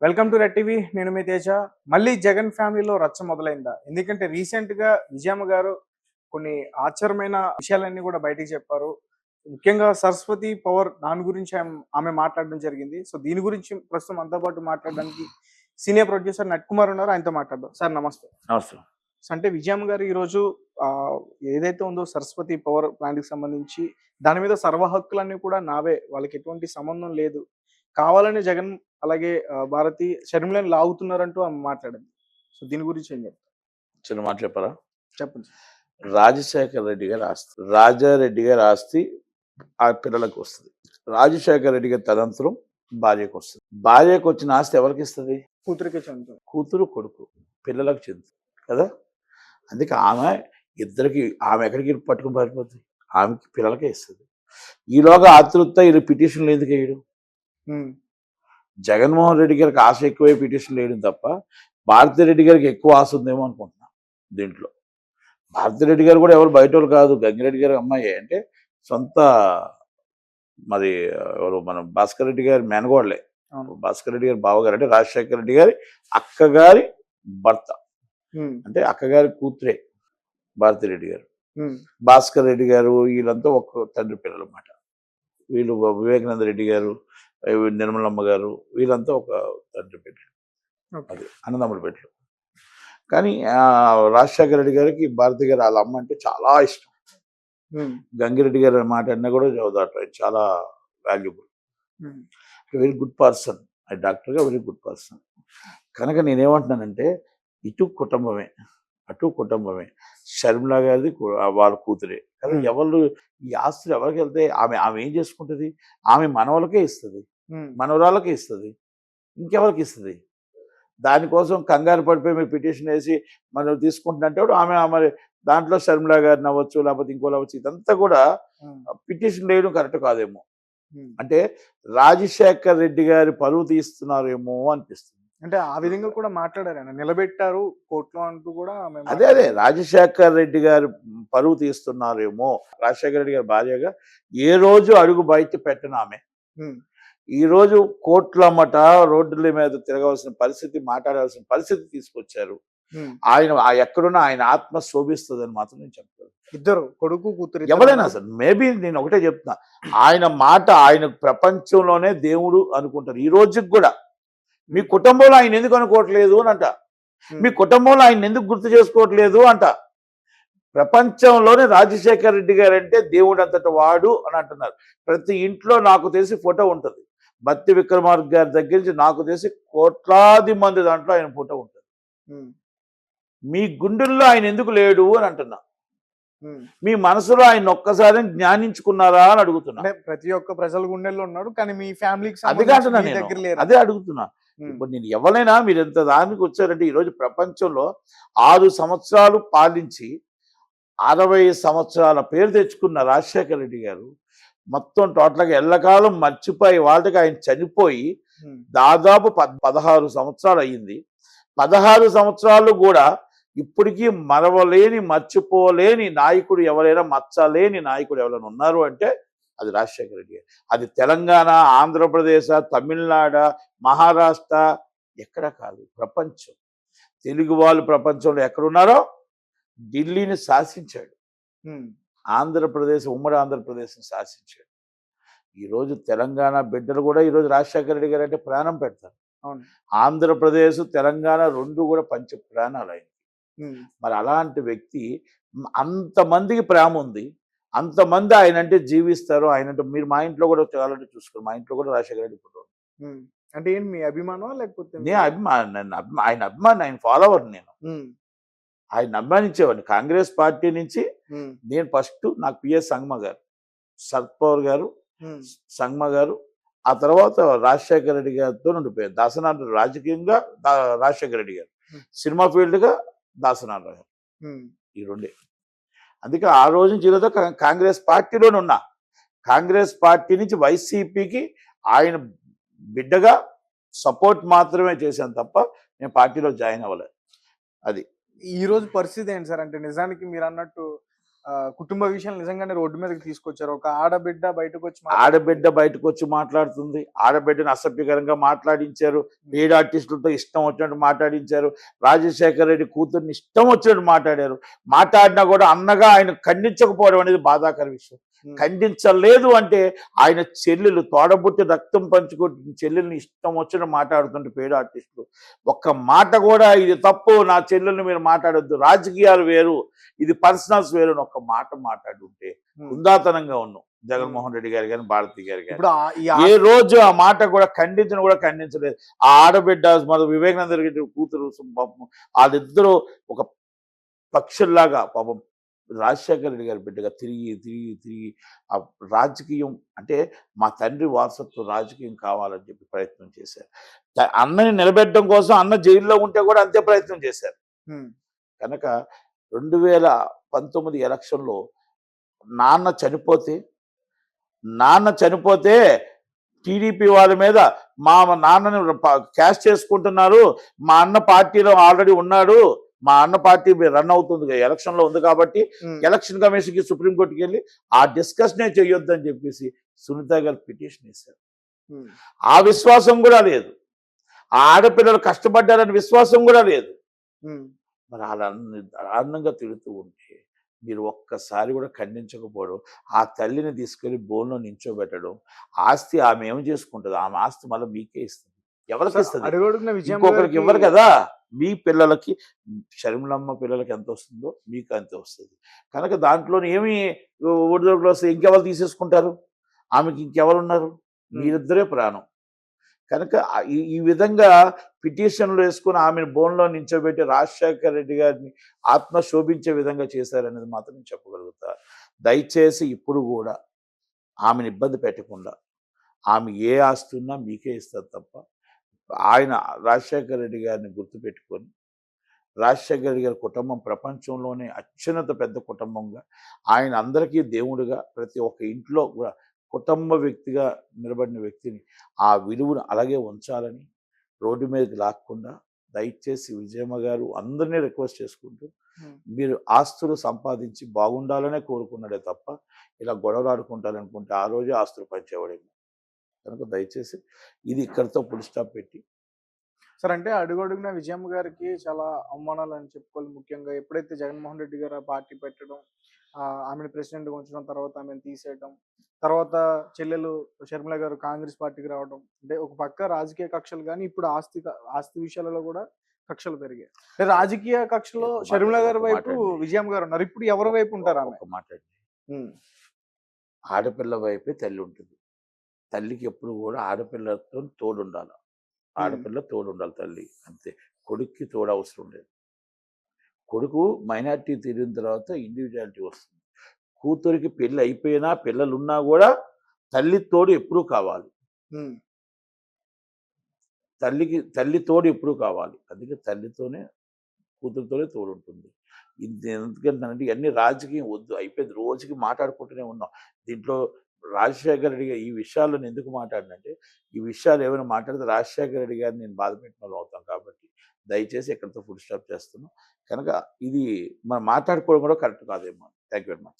Welcome to red TV. నేను మీ తేజ. మళ్ళీ జగన్ ఫ్యామిలీలో రచ్చ మొదలైందా? ఎందుకంటే రీసెంట్‌గా విజయమ్మ గారు కొన్ని ఆశ్చర్యమైన విషయాలన్నీ కూడా బయటికి చెప్పారు. ముఖ్యంగా సరస్వతి పవర్ దాని గురించి ఆమె మాట్లాడడం జరిగింది. సో దీని గురించి ప్రస్తుతం మనతో పాటు మాట్లాడడానికి సీనియర్ ప్రొడ్యూసర్ నట్ కుమార్ ఉన్నారు. ఆయనతో మాట్లాడదాం. సార్ నమస్తే. నమస్తే. సో అంటే విజయమ్మ గారు ఈరోజు ఏదైతే ఉందో సరస్వతి పవర్ ప్లాంట్‌కి సంబంధించి దాని మీద సర్వ హక్కులన్నీ కూడా నావే. వాళ్ళకి ఎటువంటి సంబంధం లేదు. కావాలని జగన్ అలాగే భారతి షర్మిలని లాగుతున్నారంటూ ఆమె మాట్లాడింది. సో దీని గురించి ఏం చెప్తారు? చిన్న మాట చెప్పరా? చెప్పండి. రాజశేఖర రెడ్డి గారి ఆస్తి, రాజారెడ్డి గారి ఆస్తి ఆ పిల్లలకు వస్తుంది. రాజశేఖర రెడ్డి గారి తదంతరం భార్యకు వస్తుంది. భార్యకు వచ్చిన ఆస్తి ఎవరికి ఇస్తుంది? కూతురికే చెందుతుంది. కూతురు కొడుకు పిల్లలకు చెందుతుంది కదా. అందుకే ఆమె ఎక్కడికి పట్టుకుని పారిపోతుంది? ఆమెకి పిల్లలకే ఇస్తుంది. ఈలోగా ఆతృత వీళ్ళు పిటిషన్లు ఎందుకు వేయడం? జగన్మోహన్ రెడ్డి గారికి ఆశ ఎక్కువై పిటిషన్లు వేయడం తప్ప భారతిరెడ్డి గారికి ఎక్కువ ఆశ ఉందేమో అనుకుంటున్నాను దీంట్లో. భారతిరెడ్డి గారు కూడా ఎవరు బయట వాళ్ళు కాదు, గంగిరెడ్డి గారి అమ్మాయి. అంటే సొంత మరి ఎవరు మన భాస్కర్ రెడ్డి గారి మేనగోడలే. భాస్కర్ రెడ్డి గారి బావగారు అంటే రాజశేఖర రెడ్డి గారి అక్కగారి భర్త, అంటే అక్కగారి కూతురే భారతిరెడ్డి గారు. భాస్కర్ రెడ్డి గారు వీళ్ళంతా ఒక తండ్రి పిల్లలు అన్నమాట. వీళ్ళు వివేకానంద రెడ్డి గారు, నిర్మలమ్మ గారు వీళ్ళంతా ఒక తండ్రి పెట్టలు, అది అన్నదమ్ముడు పెట్టలు. కానీ రాజశేఖర రెడ్డి గారికి భారతి గారు వాళ్ళ అమ్మ అంటే చాలా ఇష్టం. గంగిరెడ్డి గారి మాట అన్నా కూడా చదువుతాడు, చాలా వాల్యుబుల్, వెరీ గుడ్ పర్సన్. డాక్టర్గా వెరీ గుడ్ పర్సన్. కనుక నేనేమంటున్నానంటే ఇటు కుటుంబమే అటు కుటుంబమే. షర్మిల గారిది వాళ్ళ కూతురే కానీ ఎవరు ఈ ఆస్తులు ఎవరికి వెళ్తే ఆమె ఏం చేసుకుంటుంది? ఆమె మనవలకే ఇస్తుంది, మనవరాలకే ఇస్తుంది, ఇంకెవరికి ఇస్తుంది? దానికోసం కంగారు పడిపోయి మీరు పిటిషన్ వేసి మనం తీసుకుంటున్నట్టు ఆమె మరి దాంట్లో షర్మిల గారిని అవ్వచ్చు, లేకపోతే ఇంకోటి అవ్వచ్చు. ఇదంతా కూడా పిటిషన్ వేయడం కరెక్ట్ కాదేమో. అంటే రాజశేఖర్ రెడ్డి గారి పరువు తీస్తున్నారేమో అనిపిస్తుంది. అంటే ఆ విధంగా కూడా మాట్లాడారు, నిలబెట్టారు కోర్టులో అంటూ కూడా. అదే రాజశేఖర్ రెడ్డి గారి పరువు తీస్తున్నారేమో. రాజశేఖర రెడ్డి గారి భార్యగా ఏ రోజు అడుగు బయట పెట్టను ఆమె ఈ రోజు కోట్లమ్మట రోడ్ల మీద తిరగవలసిన పరిస్థితి, మాట్లాడాల్సిన పరిస్థితి తీసుకొచ్చారు. ఆయన ఎక్కడున్నా ఆయన ఆత్మ శోభిస్తుందని మాత్రం నేను చెప్తాను. ఇద్దరు కొడుకు కూతురు ఎవరైనా సరే, మేబీ నేను ఒకటే చెప్తున్నా, ఆయన మాట ఆయన ప్రపంచంలోనే దేవుడు అనుకుంటారు. ఈ రోజుకి కూడా మీ కుటుంబంలో ఆయన ఎందుకు అనుకోవట్లేదు అని అంట, మీ కుటుంబంలో ఆయన ఎందుకు గుర్తు చేసుకోవట్లేదు అంట. ప్రపంచంలోనే రాజశేఖర రెడ్డి గారు అంటే దేవుడు అంతటి వాడు అని అంటున్నారు. ప్రతి ఇంట్లో నాకు తెలిసి ఫోటో ఉంటుంది. బత్తి విక్రమార్క గారి దగ్గర నుంచి నాకు తెలిసి కోట్లాది మంది దాంట్లో ఆయన ఫోటో ఉంటుంది. మీ గుండెల్లో ఆయన ఎందుకు లేడు అని అంటున్నా. మీ మనసులో ఆయన ఒక్కసారి జ్ఞానించుకున్నారా అని అడుగుతున్నా. ప్రతి ఒక్క ప్రజల గుండెల్లో ఉన్నాడు కానీ మీ ఫ్యామిలీకి అది అంటున్నా నేను, అదే అడుగుతున్నా. ఇప్పుడు నేను ఎవరైనా మీరు ఎంత దానికి వచ్చారంటే ఈరోజు ప్రపంచంలో 6 సంవత్సరాలు పాలించి 60 సంవత్సరాల పేరు తెచ్చుకున్న రాజశేఖర రెడ్డి గారు మొత్తం టోటల్గా ఎల్లకాలం మర్చిపోయి వాళ్ళకి ఆయన చనిపోయి దాదాపు 16 సంవత్సరాలు అయ్యింది. 16 సంవత్సరాలు కూడా ఇప్పటికీ మరవలేని, మర్చిపోలేని నాయకుడు ఎవరైనా, మచ్చలేని నాయకుడు ఎవరైనా ఉన్నారు అంటే అది రాజశేఖర రెడ్డి గారు. అది తెలంగాణ, ఆంధ్రప్రదేశ్, తమిళనాడు, మహారాష్ట్ర ఎక్కడ కాదు, ప్రపంచం. తెలుగు వాళ్ళు ప్రపంచంలో ఎక్కడున్నారో ఢిల్లీని శాసించాడు, ఆంధ్రప్రదేశ్, ఉమ్మడి ఆంధ్రప్రదేశ్ని శాసించాడు. ఈరోజు తెలంగాణ బిడ్డలు కూడా ఈరోజు రాజశేఖర రెడ్డి గారు అంటే ప్రాణం పెడతారు. ఆంధ్రప్రదేశ్, తెలంగాణ రెండు కూడా పంచ ప్రాణాలు ఆయన. మరి అలాంటి వ్యక్తి, అంతమందికి ప్రేమ ఉంది, అంతమంది ఆయన అంటే జీవిస్తారు. ఆయన అంటే మీరు మా ఇంట్లో కూడా చాలంటే చూసుకోండి, మా ఇంట్లో కూడా రాజశేఖర రెడ్డి ఫోటో అంటే ఏంటి, మీ అభిమానం లేకపోతే? నేను ఆయన అభిమాని, ఆయన ఫాలోవర్. నేను ఆయన అభిమానించేవాడిని. కాంగ్రెస్ పార్టీ నుంచి నేను ఫస్ట్ నాకు పిఎస్ సంగమ గారు, సర్పవర్ గారు, సంగమ గారు, ఆ తర్వాత రాజశేఖర రెడ్డి గారితో ఉండిపోయారు. దాసనారాయణ రాజకీయంగా రాజశేఖర రెడ్డి గారు, సినిమా ఫీల్డ్గా దాసనారాయణ గారు, ఈ రెండే. అందుకే ఆ రోజు నుంచి ఈరోజు కాంగ్రెస్ పార్టీలోనే ఉన్నా. కాంగ్రెస్ పార్టీ నుంచి వైసీపీకి ఆయన బిడ్డగా సపోర్ట్ మాత్రమే చేశాను తప్ప నేను పార్టీలో జాయిన్ అవ్వలేదు. అది ఈ రోజు పరిస్థితి ఏంటి సార్? అంటే నిజానికి మీరు అన్నట్టు కుటుంబ విషయాలు నిజంగానే రోడ్డు మీదకి తీసుకొచ్చారు. ఒక ఆడబిడ్డ బయటకు వచ్చి ఆడబిడ్డ బయటకు వచ్చి మాట్లాడుతుంది. ఆడబిడ్డను అసభ్యకరంగా మాట్లాడించారు. పేడ్ ఆర్టిస్టులతో ఇష్టం వచ్చినట్టు మాట్లాడించారు. రాజశేఖర రెడ్డి కూతుర్ని ఇష్టం వచ్చినట్టు మాట్లాడారు. మాట్లాడినా కూడా అన్నగా ఆయన ఖండించకపోవడం అనేది బాధాకర విషయం. ఖండించలేదు అంటే ఆయన చెల్లెలు తోడబుట్టి రక్తం పంచుకుంటున్న చెల్లెల్ని ఇష్టం వచ్చినట్టు మాట్లాడుతుంటే పేడ్ ఆర్టిస్టులు ఒక్క మాట కూడా ఇది తప్పు, నా చెల్లెల్ని మీరు మాట్లాడొద్దు, రాజకీయాలు వేరు, ఇది పర్సనల్స్ వేరు అని ఒక్క మాట మాట్లాడుంటే హుందాతనంగా ఉన్నాం జగన్మోహన్ రెడ్డి గారు కానీ భారతి గారు కానీ. ఇప్పుడు ఏ రోజు ఆ మాట కూడా ఖండించలేదు. ఆ ఆడబిడ్డ మన వివేకానంద రెడ్డి కూతురు పాపం వాళ్ళిద్దరూ ఒక పక్షుల్లాగా పాపం రాజశేఖర రెడ్డి గారి బిడ్డగా తిరిగి తిరిగి తిరిగి ఆ రాజకీయం అంటే మా తండ్రి వారసత్వం రాజకీయం కావాలని చెప్పి ప్రయత్నం చేశారు. అన్నని నిలబెట్టడం కోసం అన్న జైల్లో ఉంటే కూడా అంతే ప్రయత్నం చేశారు. కనుక 2019 ఎలక్షన్లో నాన్న చనిపోతే టీడీపీ వాళ్ళ మీద మా నాన్నని క్యాష్ చేసుకుంటున్నారు, మా అన్న పార్టీలో ఆల్రెడీ ఉన్నాడు, మా అన్న పార్టీ రన్ అవుతుంది ఎలక్షన్ లో ఉంది కాబట్టి ఎలక్షన్ కమిషన్ కి సుప్రీంకోర్టుకి వెళ్ళి ఆ డిస్కషనే చేయొద్దని చెప్పేసి సునీత గారు పిటిషన్ వేశారు. ఆ విశ్వాసం కూడా లేదు. ఆ ఆడపిల్లలు కష్టపడ్డారని విశ్వాసం కూడా లేదు. మరి అలా దారుణంగా తిడుతూ ఉంటే మీరు ఒక్కసారి కూడా ఖండించకపోవడం, ఆ తల్లిని తీసుకెళ్లి బోన్లో నించోబెట్టడం, ఆస్తి ఆమె ఏం చేసుకుంటుంది, ఆమె ఆస్తి మళ్ళీ మీకే ఇస్తుంది. ఎవరికి ఇస్తుంది? ఇంకొకరికి ఇవ్వరు కదా. మీ పిల్లలకి షర్మిలమ్మ పిల్లలకి ఎంత వస్తుందో మీకు అంతే వస్తుంది. కనుక దాంట్లో ఏమి ఒడిదొడుకులు వస్తాయి? ఇంకెవరు తీసేసుకుంటారు? ఆమెకి ఇంకెవరున్నారు? మీరిద్దరే ప్రాణం. కనుక ఈ విధంగా పిటిషన్లు వేసుకుని ఆమెను బోన్లో నించోబెట్టి రాజశేఖర రెడ్డి గారిని ఆత్మ శోభించే విధంగా చేశారనేది మాత్రం నేను చెప్పగలుగుతా. దయచేసి ఇప్పుడు కూడా ఆమెను ఇబ్బంది పెట్టకుండా, ఆమె ఏ ఆస్తి ఉన్నా మీకే ఇస్తారు తప్ప ఆయన రాజశేఖర రెడ్డి గారిని గుర్తుపెట్టుకొని, రాజశేఖర రెడ్డి గారి కుటుంబం ప్రపంచంలోనే అత్యున్నత పెద్ద కుటుంబంగా, ఆయన అందరికీ దేవుడుగా, ప్రతి ఒక్క ఇంట్లో కూడా కుటుంబ వ్యక్తిగా నిలబడిన వ్యక్తిని ఆ విలువను అలాగే ఉంచాలని, రోడ్డు మీదకి లాక్కుండా దయచేసి విజయమ్మ గారు అందరినీ రిక్వెస్ట్ చేసుకుంటూ, మీరు ఆస్తులు సంపాదించి బాగుండాలనే కోరుకున్నాడే తప్ప ఇలా గొడవలు ఆడుకుంటారనుకుంటే ఆ రోజే ఆస్తులు పంచేవాడేమో. కనుక దయచేసి ఇది ఇక్కడితో ఫుల్ స్టాప్ పెట్టి. సార్, అంటే అడుగడుగున విజయమ్మ గారికి చాలా అవమానాలు అని చెప్పుకోవాలి. ముఖ్యంగా ఎప్పుడైతే జగన్మోహన్ రెడ్డి గారు ఆ పార్టీ పెట్టడం, ఆమెను ప్రెసిడెంట్గా ఉంచడం, తర్వాత ఆమెను తీసేయడం, తర్వాత చెల్లెలు షర్మిల గారు కాంగ్రెస్ పార్టీకి రావడం, అంటే ఒక పక్క రాజకీయ కక్షలు కానీ ఇప్పుడు ఆస్తి విషయాలలో కూడా కక్షలు పెరిగాయి. రాజకీయ కక్షలో షర్మిల గారి వైపు విజయమ్మ గారు ఉన్నారు. ఇప్పుడు ఎవరి వైపు ఉంటారు? ఆమె మాట్లాడి ఆడపిల్ల వైపే తల్లి ఉంటుంది. తల్లికి ఎప్పుడు కూడా ఆడపిల్లతో తోడుండాలి. ఆడపిల్ల తోడుండాలి తల్లి, అంతే. కొడుక్కి తోడు అవసరం లేదు. కొడుకు మైనారిటీ తిరిగిన తర్వాత ఇండివిజువాలిటీ వస్తుంది. కూతురికి పెళ్ళి అయిపోయినా పిల్లలున్నా కూడా తల్లి తోడు ఎప్పుడూ కావాలి. తల్లి తోడు ఎప్పుడూ కావాలి. అందుకే తల్లితోనే కూతురుతోనే తోడు ఉంటుంది. ఎందుకంటే ఇవన్నీ రాజకీయం వద్దు, అయిపోయింది. రోజుకి మాట్లాడుకుంటూనే ఉన్నాం. దీంట్లో రాజశేఖర రెడ్డి గారు ఈ విషయాలను ఎందుకు మాట్లాడినంటే, ఈ విషయాలు ఏమైనా మాట్లాడితే రాజశేఖర రెడ్డి గారిని నేను బాధ పెట్టిన వాళ్ళు అవుతాం కాబట్టి దయచేసి ఎక్కడితో ఫుల్ స్టాప్ చేస్తున్నాం. కనుక ఇది మనం మాట్లాడుకోవడం కూడా కరెక్ట్ కాదేమో. Thank you very much.